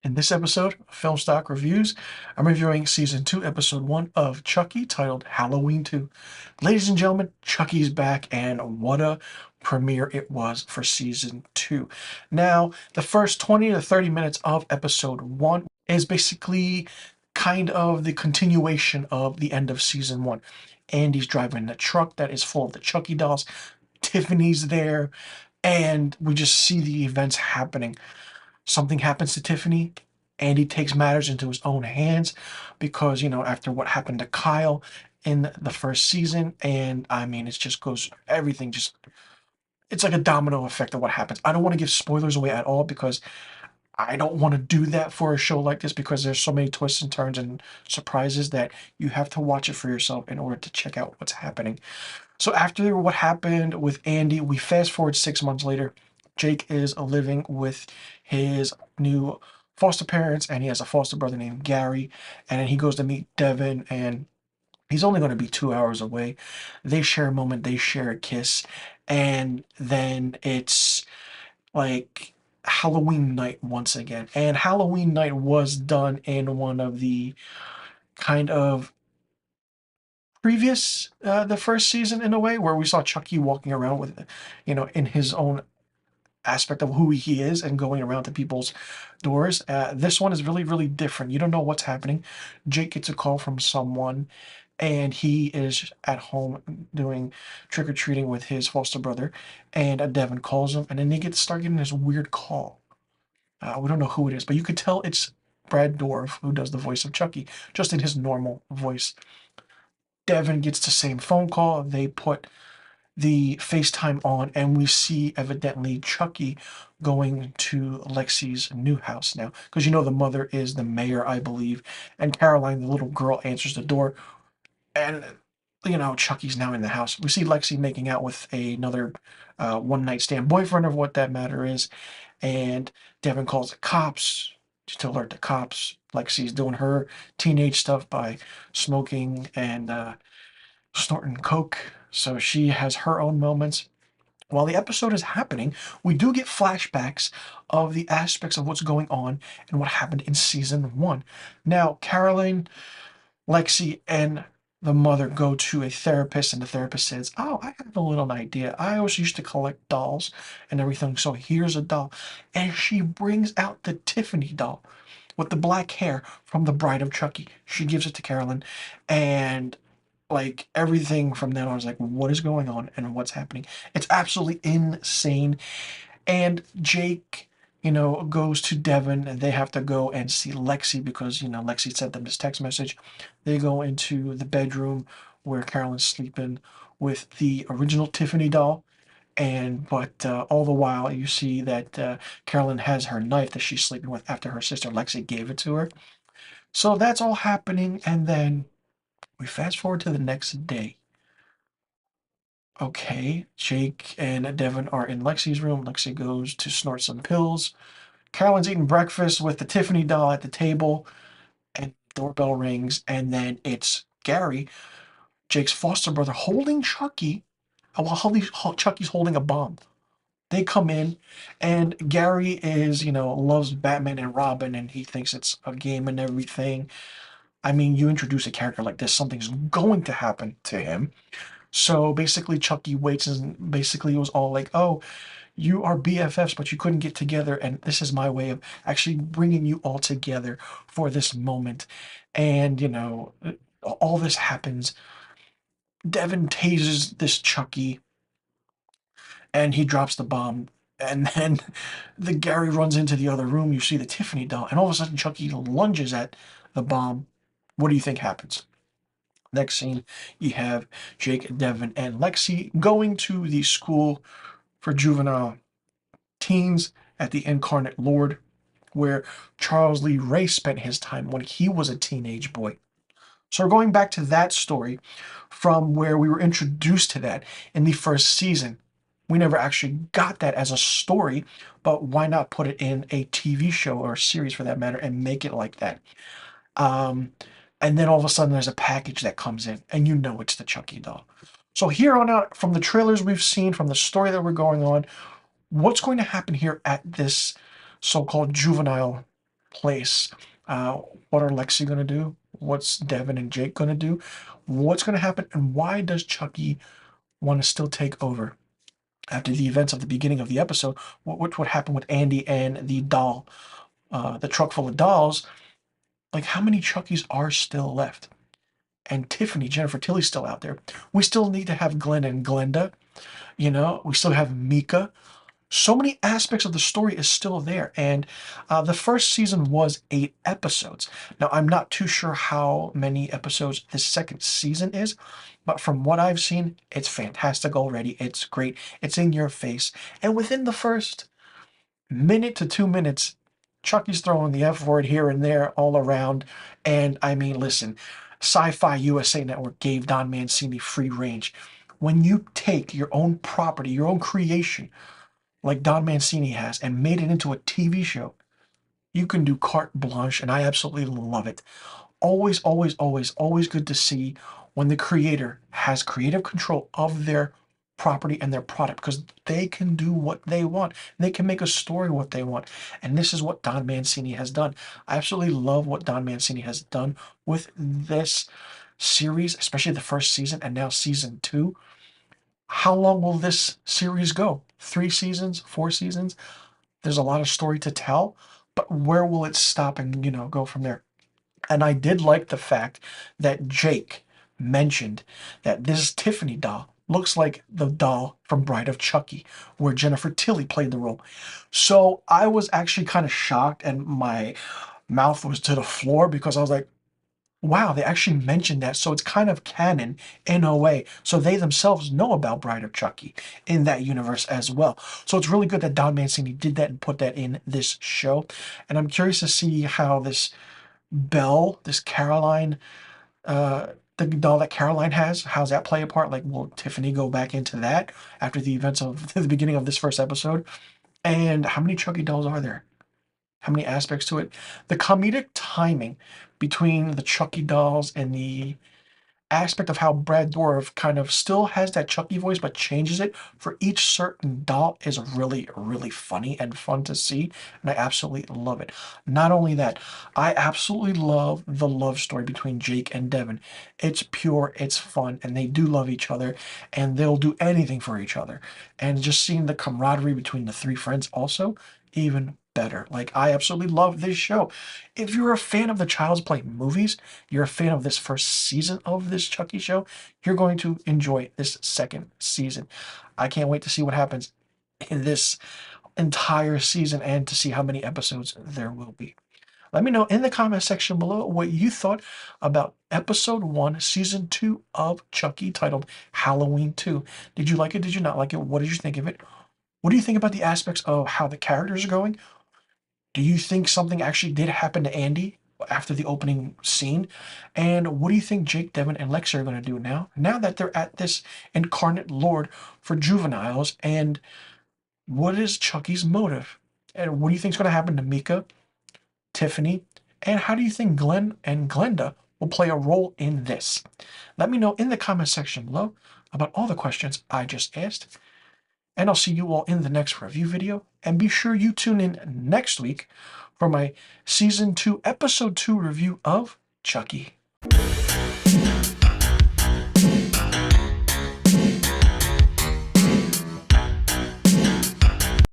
In this episode of Film Stock Reviews, I'm reviewing Season 2, Episode 1 of Chucky, titled Halloween 2. Ladies and gentlemen, Chucky's back, and what a premiere it was for Season 2. Now, the first 20 to 30 minutes of Episode 1 is basically kind of the continuation of the end of Season 1. Andy's driving a truck that is full of the Chucky dolls. Tiffany's there, and we just see the events happening. Something happens to Tiffany. Andy takes matters into his own hands because, after what happened to Kyle in the first season, and I mean, it just goes, everything just, it's like a domino effect of what happens. I don't want to give spoilers away at all because I don't want to do that for a show like this because there's so many twists and turns and surprises that you have to watch it for yourself in order to check out what's happening. So after what happened with Andy, we fast forward 6 months later. Jake is living with his new foster parents, and he has a foster brother named Gary. And then he goes to meet Devin, and he's only going to be 2 hours away. They share a moment, they share a kiss, and then it's like Halloween night once again. And Halloween night was done in one of the kind of previous the first season in a way where we saw Chucky walking around with in his own aspect of who he is and going around to people's doors. This one is really, really different. You don't know what's happening. Jake gets a call from someone, and he is at home doing trick-or-treating with his foster brother, and Devin calls him, and then they start getting this weird call. We don't know who it is, but you could tell it's Brad Dourif, who does the voice of Chucky, just in his normal voice. Devin gets the same phone call. They put the FaceTime on, and we see evidently Chucky going to Lexi's new house now. Because the mother is the mayor, I believe, and Caroline, the little girl, answers the door, and Chucky's now in the house. We see Lexi making out with another one-night stand boyfriend, or what that matter is, and Devin calls the cops to alert the cops. Lexi's doing her teenage stuff by smoking and snorting coke, so she has her own moments. While the episode is happening, we do get flashbacks of the aspects of what's going on and what happened in season 1. Now, Caroline, Lexi, and the mother go to a therapist, and the therapist says, "Oh, I have a little idea. I always used to collect dolls and everything, so here's a doll." And she brings out the Tiffany doll with the black hair from the Bride of Chucky. She gives it to Carolyn, and like everything from then on, I was like, what is going on and what's happening? It's absolutely insane. And Jake, goes to Devin, and they have to go and see Lexi because, Lexi sent them this text message. They go into the bedroom where Carolyn's sleeping with the original Tiffany doll. But all the while, you see that Carolyn has her knife that she's sleeping with after her sister Lexi gave it to her. So that's all happening, and then we fast forward to the next day. Okay, Jake and Devin are in Lexi's room. Lexi goes to snort some pills. Carolyn's eating breakfast with the Tiffany doll at the table, and doorbell rings, and then it's Gary, Jake's foster brother, holding Chucky, while Chucky's holding a bomb. They come in, and Gary loves Batman and Robin, and he thinks it's a game and everything. I mean, you introduce a character like this, something's going to happen to him. So basically, Chucky waits, and basically it was all like, "Oh, you are BFFs, but you couldn't get together, and this is my way of actually bringing you all together for this moment." And, all this happens. Devin tases this Chucky, and he drops the bomb. And then the Gary runs into the other room. You see the Tiffany doll, and all of a sudden, Chucky lunges at the bomb. What do you think happens? Next scene, you have Jake, Devin, and Lexi going to the school for juvenile teens at the Incarnate Lord, where Charles Lee Ray spent his time when he was a teenage boy. So we're going back to that story from where we were introduced to that in the first season. We never actually got that as a story, but why not put it in a TV show or a series for that matter and make it like that? And then all of a sudden there's a package that comes in, and it's the Chucky doll. So here on out, from the trailers we've seen, from the story that we're going on, what's going to happen here at this so-called juvenile place. What are Lexi going to do? What's Devin and Jake going to do? What's going to happen? And why does Chucky want to still take over? After the events of the beginning of the episode, what happened with Andy and the doll, the truck full of dolls? Like, how many Chuckies are still left? And Tiffany, Jennifer Tilly's still out there. We still need to have Glenn and Glenda. We still have Mika. So many aspects of the story is still there. And the first season was 8 episodes. Now, I'm not too sure how many episodes this second season is, but from what I've seen, it's fantastic already. It's great. It's in your face. And within the first minute to 2 minutes, Chucky's throwing the F word here and there all around. And I mean, listen, Sci-Fi USA Network gave Don Mancini free range. When you take your own property, your own creation, like Don Mancini has, and made it into a TV show, you can do carte blanche, and I absolutely love it. Always, always, always, always good to see when the creator has creative control of their property and their product, because they can do what they want. They can make a story what they want. And this is what Don Mancini has done. I absolutely love what Don Mancini has done with this series, especially the first season and now season 2. How long will this series go? 3 seasons? 4 seasons? There's a lot of story to tell, but where will it stop and, go from there? And I did like the fact that Jake mentioned that this Tiffany doll looks like the doll from Bride of Chucky, where Jennifer Tilly played the role. So I was actually kind of shocked, and my mouth was to the floor because I was like, wow, they actually mentioned that. So it's kind of canon in a way. So they themselves know about Bride of Chucky in that universe as well. So it's really good that Don Mancini did that and put that in this show. And I'm curious to see how this Belle, this Caroline, the doll that Caroline has, how's that play a part? Like, will Tiffany go back into that after the events of the beginning of this first episode? And how many Chucky dolls are there? How many aspects to it? The comedic timing between the Chucky dolls and the aspect of how Brad Dourif kind of still has that Chucky voice but changes it for each certain doll is really, really funny and fun to see, and I absolutely love it. Not only that, I absolutely love the love story between Jake and Devin. It's pure, it's fun, and they do love each other, and they'll do anything for each other. And just seeing the camaraderie between the 3 friends also, even better. Like, I absolutely love this show. If you're a fan of the Child's Play movies, you're a fan of this first season of this Chucky show, you're going to enjoy this second season. I can't wait to see what happens in this entire season and to see how many episodes there will be. Let me know in the comment section below what you thought about episode 1, season 2 of Chucky, titled Halloween 2. Did you like it? Did you not like it? What did you think of it? What do you think about the aspects of how the characters are going? Do you think something actually did happen to Andy after the opening scene? And what do you think Jake, Devin, and Lexi are going to do now? Now that they're at this incarnate lord for juveniles, and what is Chucky's motive? And what do you think is going to happen to Mika, Tiffany, and how do you think Glenn and Glenda will play a role in this? Let me know in the comment section below about all the questions I just asked. And I'll see you all in the next review video. And be sure you tune in next week for my Season 2, Episode 2 review of Chucky.